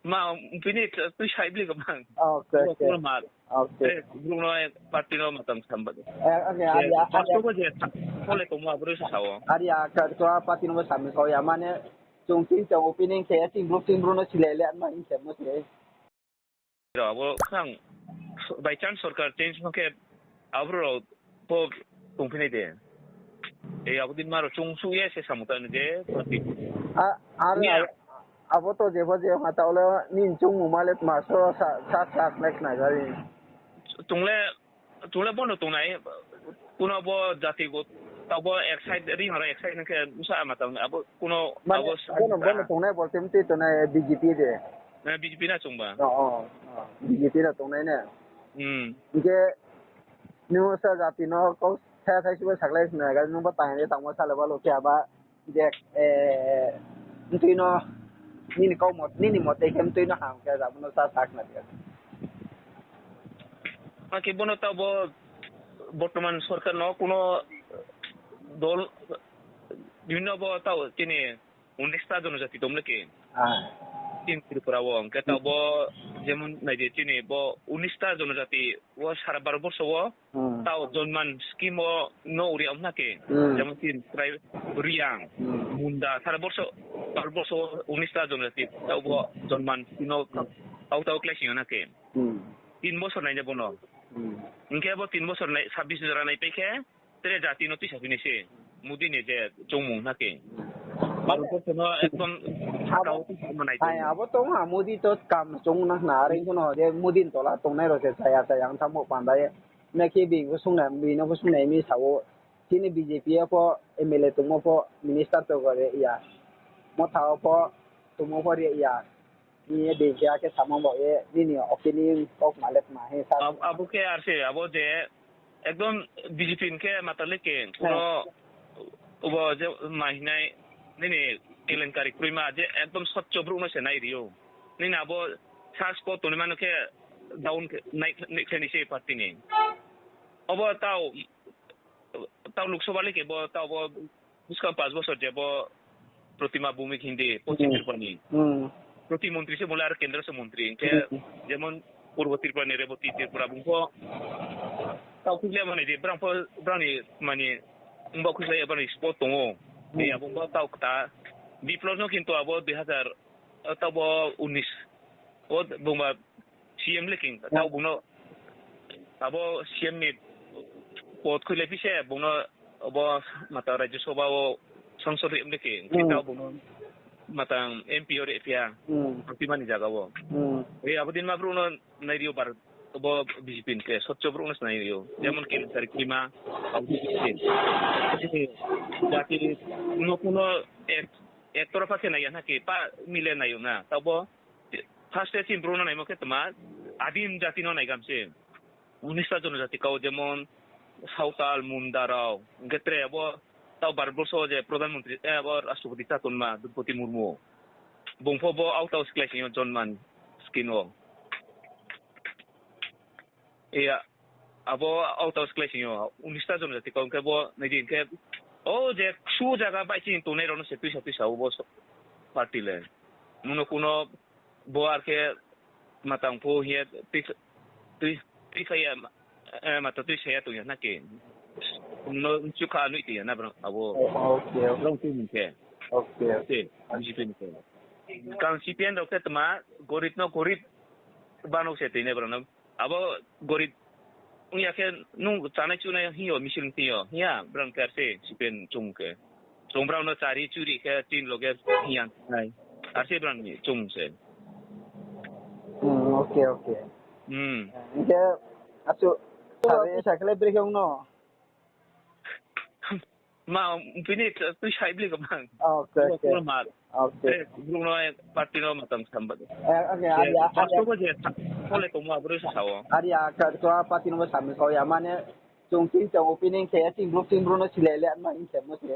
Ma pinit tu sai beli ke bang. Okay. Aku lemah. Okay. Belum naik parti no matang sambat. Okay, ada. Pastu ko je. Boleh ko ma bro sawo. Ada kalau parti nomor 3 kau yang mana jungkin jang opening kayak tim Bruno Chilele an main kayak macam. Abo kang by chance sarkar change ke abro po company de. Abu din maro chungsu ye se samutan de parti. Ada. Abo to je mata olah ni jung umalet masuk sak next na gari. Tungle bono tunai kuno bo jati go tabo excite ring hara excite ke musa mata abo kuno abo bono tunai bol temti tunai BJP de. Na BJP na chungba. BJP na tunai ne. Ike nu sa jati no kau saya cuba saklai na gari nu ba tanya ni tangma sa lewa lo kya ba je ntui no ni kau ni mot kem tui no ham kya jab no sa sak na dia. Maki bono tabo বর্তমান সরকার ন কোনো দল বিভিন্ন তাও তিনি 19টা জনজাতি তোমরা কি তিন ত্রিপুরা অঙ্কে তাও যেমন নাই যে তিনি 19টা জনজাতি ও সারা 12 বছর তাও জন্মান স্কিম ন উড়িয়াম নাকি যেমন তিন প্রায় রিয়াং মুন্ডা সারা বছর 12 বছর 19টা জনজাতি তাও জন্মান তিন তাও ক্লাসিং নাকি 3 বছর নাই যাব ন Ingke bo 3 bosor nai 26 jara nai peke tere jati no tisa finise mudi ne je chongmung nake baru ko no ekdom thakau manai ai abo tong ha mudi to kam chong na na re kono je mudin tola tong nai ro se saya sayang thamo pandai na ke bi ko sung na bi no ko sung nai mi sawo tini BJP ko MLA tumo ko minister to gore ya mo thao ko tumo ko re ya ni de kya ke samo bo ye ni opinion kok malet ma he sa abu ke arse abo je ekdom BJP ke matale ke kono obo je mahinai ni kelenkari prima je ekdom soccho bruno se nai rio ni na abo sas ko to manu ke down nai ni se parti ni obo tau loksobha le ke bo tau bo buska 5 বছর je bo প্রতিমা ভূমি হিন্দি পশ্চিম ত্রিপুরা প্রতিমন্ত্রী সে বলে আর কেন্দ্র সে মন্ত্রী যেমন পূর্ব ত্রিপুরা রেবতী ত্রিপুরা বুংফো তাও খুঁজলে মানে যে ব্রাউনি মানে বুংবা খুঁজলে এবার স্পট দङ এই বুংবা তাও তা বিপ্লব কিন্তু আবো 2000 তাও 19 ও বুংবা সিএম লেকিং তাও বুনো আবো সিএম নি পদ খুলে পিছে বুনো আবো মাতা রাজ্য সভা ও সংসদ লেকিং তাও বুনো matang MP ore pia protima ni jaga wo abudin ma bruno nairio bar bo bijipin ke soccho bruno nairio jemon ke sar klima abudin jati no kuno ek torofa ke nai na ke pa mile nai na tabo first team bruno nai mo ke tama adim jati no nai gamse 19টা জনজাতি কাও যেমন Santhal মুন্ডারাও গেত্রে abo tau barboso je প্রধানমন্ত্রী আবার রাষ্ট্রপতি চাতনমা দ্রৌপদী মুর্মু বংফবো আউটাউস ক্লাসিং জনমান স্কিনো এয়া আবো আউটাউস ক্লাসিং 19টা জনজাতি কাউকে বো নাইদিনকে ও যে সু জায়গা বাইচিন তোনে রনো সেতুই সেতুই সাউ বো পার্টিলে মুনো কোনো বো আরকে মাতাং ফো হিয়ে তুই খাইয়া মাতা তুই সেয়া তুই নাকি no chuka nu ti na bro abo okay long tin ke okay BJP ke kan CPN dokter tama gorit bano se tine bro no abo gorit unya ke nung chana chuna hiyo mission tiyo ya bran kerse CPN chung ke sombra no chari churi ke tin loge hiyan nai arse bran ni chung se okay ke asu sabe sakle brikong no ma pinit tu sai beli ke bang okay belum naik parti no matang sambat okay ada pastu ko je boleh ko ma bro sawo ada kalau parti nomor 3 kau yang mana jungkin jang opening kayak tim Bruno Chilele an main kayak macam